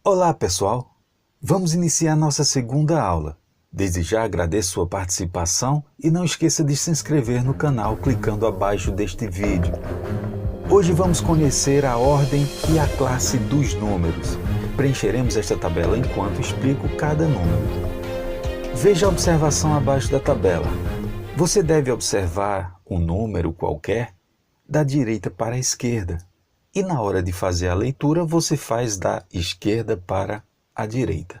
Olá pessoal, vamos iniciar nossa segunda aula. Desde já agradeço sua participação e não esqueça de se inscrever no canal clicando abaixo deste vídeo. Hoje vamos conhecer a ordem e a classe dos números. Preencheremos esta tabela enquanto explico cada número. Veja a observação abaixo da tabela. Você deve observar um número qualquer da direita para a esquerda. E na hora de fazer a leitura, você faz da esquerda para a direita.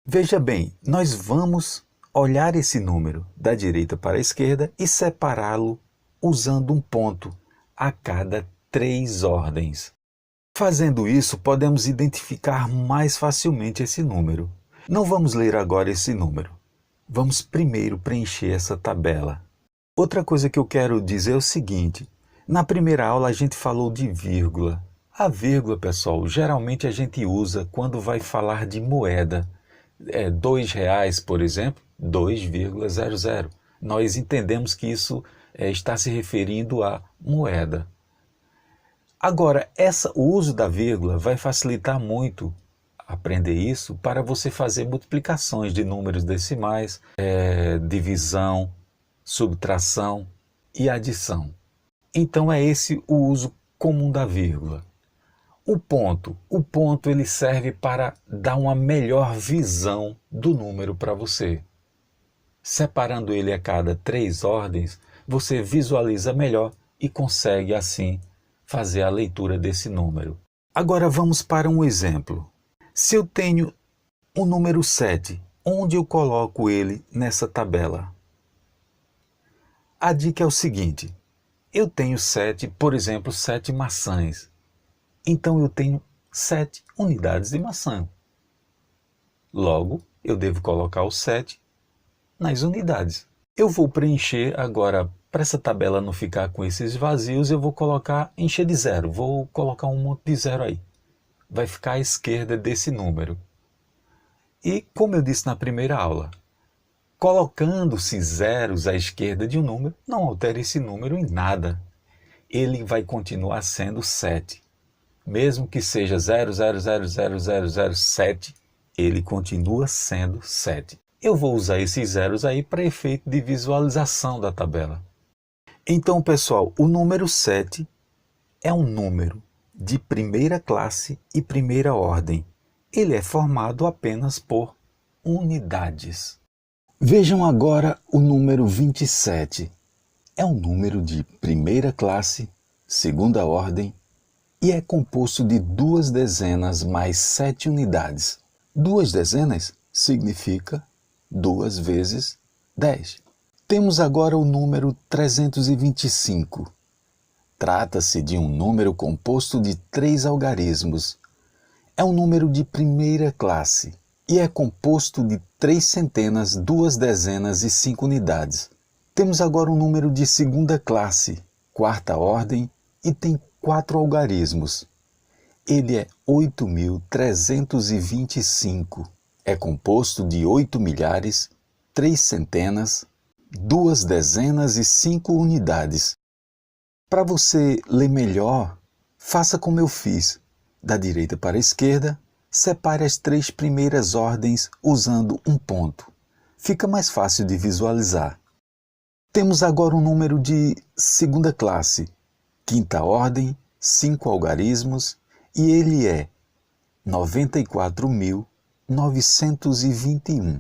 Veja bem, nós vamos olhar esse número da direita para a esquerda e separá-lo usando um ponto a cada 3 ordens. Fazendo isso, podemos identificar mais facilmente esse número. Não vamos ler agora esse número. Vamos primeiro preencher essa tabela. Outra coisa que eu quero dizer é o seguinte. Na primeira aula a gente falou de vírgula. A vírgula, pessoal, geralmente a gente usa quando vai falar de moeda. R$2, por exemplo, 2,00. Nós entendemos que isso está se referindo à moeda. Agora, o uso da vírgula vai facilitar muito aprender isso para você fazer multiplicações de números decimais, divisão, subtração e adição. Então é esse o uso comum da vírgula. O ponto ele serve para dar uma melhor visão do número para você. Separando ele a cada 3 ordens, você visualiza melhor e consegue assim fazer a leitura desse número. Agora vamos para um exemplo. Se eu tenho o número 7, onde eu coloco ele nessa tabela? A dica é o seguinte. Eu tenho 7, por exemplo, 7 maçãs. Então eu tenho 7 unidades de maçã. Logo, eu devo colocar o 7 nas unidades. Eu vou preencher agora, para essa tabela não ficar com esses vazios, eu vou encher de 0. Vou colocar um monte de 0 aí. Vai ficar à esquerda desse número. E, como eu disse na primeira aula, colocando-se zeros à esquerda de um número, não altera esse número em nada. Ele vai continuar sendo 7. Mesmo que seja 0,0000007, ele continua sendo 7. Eu vou usar esses zeros aí para efeito de visualização da tabela. Então, pessoal, o número 7 é um número de primeira classe e primeira ordem. Ele é formado apenas por unidades. Vejam agora o número 27. É um número de primeira classe, segunda ordem, e é composto de 2 dezenas mais 7 unidades. 2 dezenas significa 2 vezes 10. Temos agora o número 325. Trata-se de um número composto de 3 algarismos. É um número de primeira classe. E é composto de 3 centenas, 2 dezenas e 5 unidades. Temos agora um número de segunda classe, quarta ordem, e tem 4 algarismos. Ele é 8.325. É composto de 8 milhares, 3 centenas, 2 dezenas e 5 unidades. Para você ler melhor, faça como eu fiz, da direita para a esquerda. Separe as 3 primeiras ordens usando um ponto. Fica mais fácil de visualizar. Temos agora um número de segunda classe, quinta ordem, 5 algarismos, e ele é 94.921.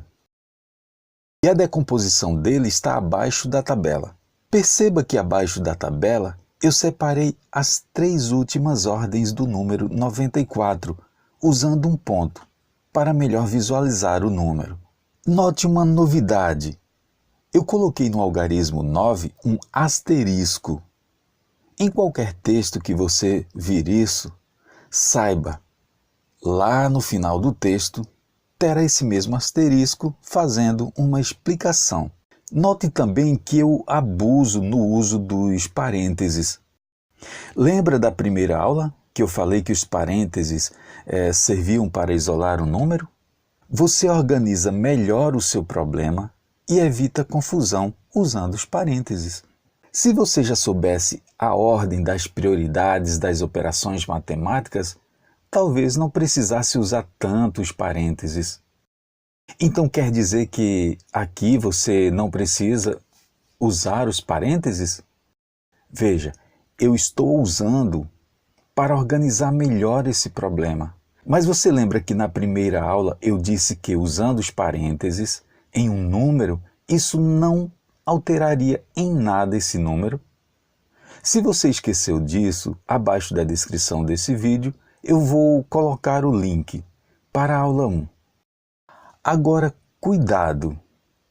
E a decomposição dele está abaixo da tabela. Perceba que abaixo da tabela eu separei as 3 últimas ordens do número 94, usando um ponto, para melhor visualizar o número. Note uma novidade. Eu coloquei no algarismo 9 um asterisco. Em qualquer texto que você vir isso, saiba, lá no final do texto, terá esse mesmo asterisco fazendo uma explicação. Note também que eu abuso no uso dos parênteses. Lembra da primeira aula que eu falei que os parênteses serviam para isolar o número? Você organiza melhor o seu problema e evita confusão usando os parênteses. Se você já soubesse a ordem das prioridades das operações matemáticas, talvez não precisasse usar tantos parênteses. Então quer dizer que aqui você não precisa usar os parênteses? Veja, eu estou usando para organizar melhor esse problema. Mas você lembra que na primeira aula eu disse que usando os parênteses em um número, isso não alteraria em nada esse número? Se você esqueceu disso, abaixo da descrição desse vídeo, eu vou colocar o link para a aula 1. Agora, cuidado!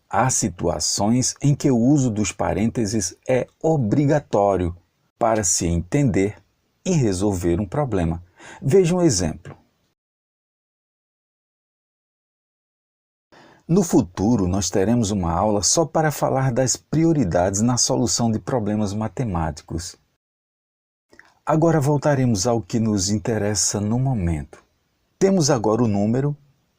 Há situações em que o uso dos parênteses é obrigatório para se entender e resolver um problema. Veja um exemplo. No futuro, nós teremos uma aula só para falar das prioridades na solução de problemas matemáticos. Agora voltaremos ao que nos interessa no momento. Temos agora o número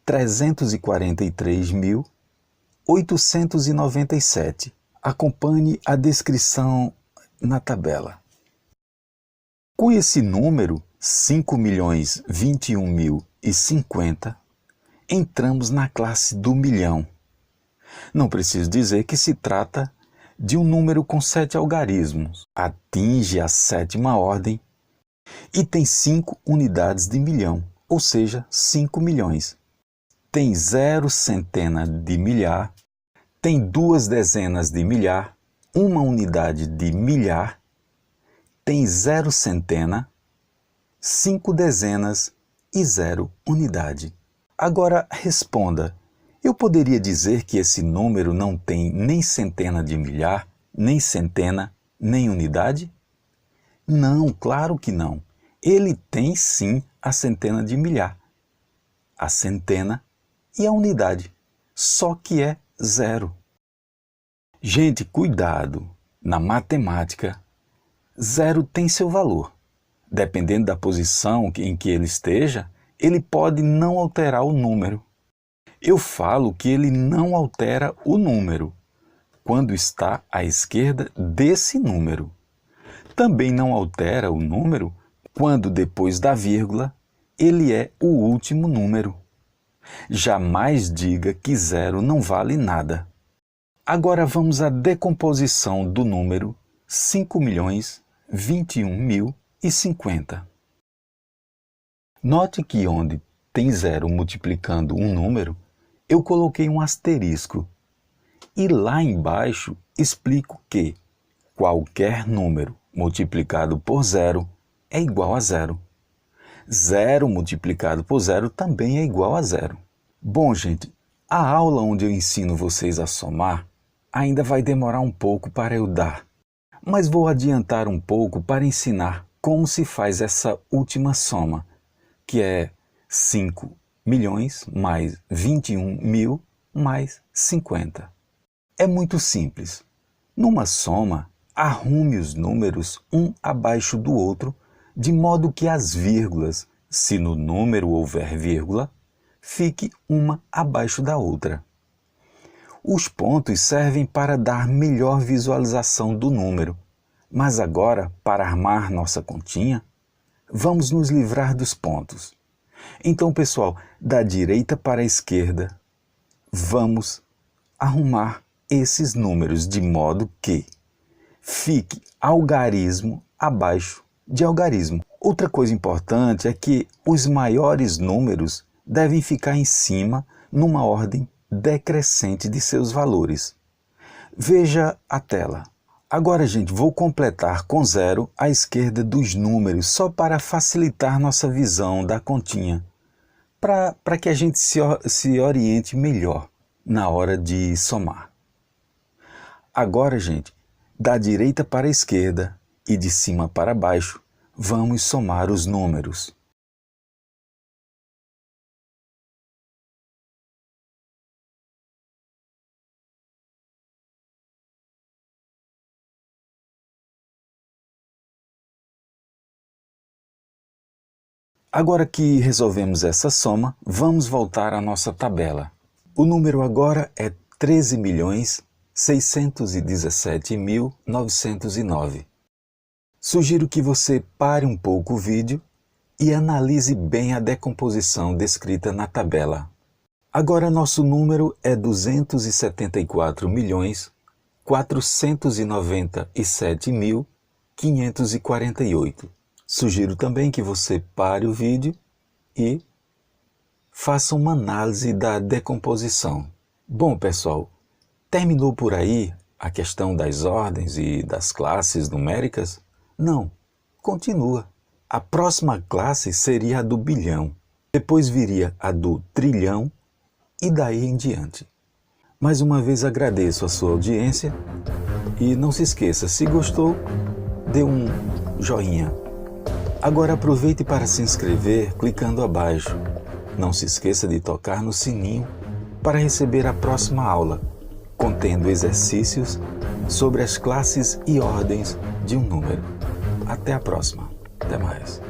343.897. Acompanhe a descrição na tabela. Com esse número, 5.021.050, entramos na classe do milhão. Não preciso dizer que se trata de um número com 7 algarismos, atinge a 7ª ordem e tem 5 unidades de milhão, ou seja, 5 milhões. Tem 0 centena de milhar, tem 2 dezenas de milhar, 1 unidade de milhar, tem 0 centena, 5 dezenas e 0 unidade. Agora responda, eu poderia dizer que esse número não tem nem centena de milhar, nem centena, nem unidade? Não, claro que não. Ele tem sim a centena de milhar, a centena e a unidade, só que é 0. Gente, cuidado! Na matemática, 0 tem seu valor. Dependendo da posição em que ele esteja, ele pode não alterar o número. Eu falo que ele não altera o número quando está à esquerda desse número. Também não altera o número quando depois da vírgula ele é o último número. Jamais diga que 0 não vale nada. Agora vamos à decomposição do número 5.021.050. Note que onde tem 0 multiplicando um número, eu coloquei um asterisco. E lá embaixo explico que qualquer número multiplicado por 0 é igual a 0. 0 multiplicado por 0 também é igual a 0. Bom, gente, a aula onde eu ensino vocês a somar ainda vai demorar um pouco para eu dar, mas vou adiantar um pouco para ensinar como se faz essa última soma, que é 5 milhões mais 21.000 mais 50. É muito simples. Numa soma, arrume os números um abaixo do outro, de modo que as vírgulas, se no número houver vírgula, fique uma abaixo da outra. Os pontos servem para dar melhor visualização do número, mas agora, para armar nossa continha, vamos nos livrar dos pontos. Então, pessoal, da direita para a esquerda, vamos arrumar esses números de modo que fique algarismo abaixo de algarismo. Outra coisa importante é que os maiores números devem ficar em cima numa ordem decrescente de seus valores. Veja a tela. Agora, gente, vou completar com 0 à esquerda dos números, só para facilitar nossa visão da continha, para que a gente se oriente melhor na hora de somar. Agora, gente, da direita para a esquerda e de cima para baixo, vamos somar os números. Agora que resolvemos essa soma, vamos voltar à nossa tabela. O número agora é 13.617.909. Sugiro que você pare um pouco o vídeo e analise bem a decomposição descrita na tabela. Agora nosso número é 274.497.548. Sugiro também que você pare o vídeo e faça uma análise da decomposição. Bom, pessoal, terminou por aí a questão das ordens e das classes numéricas? Não, continua. A próxima classe seria a do bilhão, depois viria a do trilhão e daí em diante. Mais uma vez agradeço a sua audiência e não se esqueça, se gostou, dê um joinha. Agora aproveite para se inscrever clicando abaixo. Não se esqueça de tocar no sininho para receber a próxima aula, contendo exercícios sobre as classes e ordens de um número. Até a próxima. Até mais.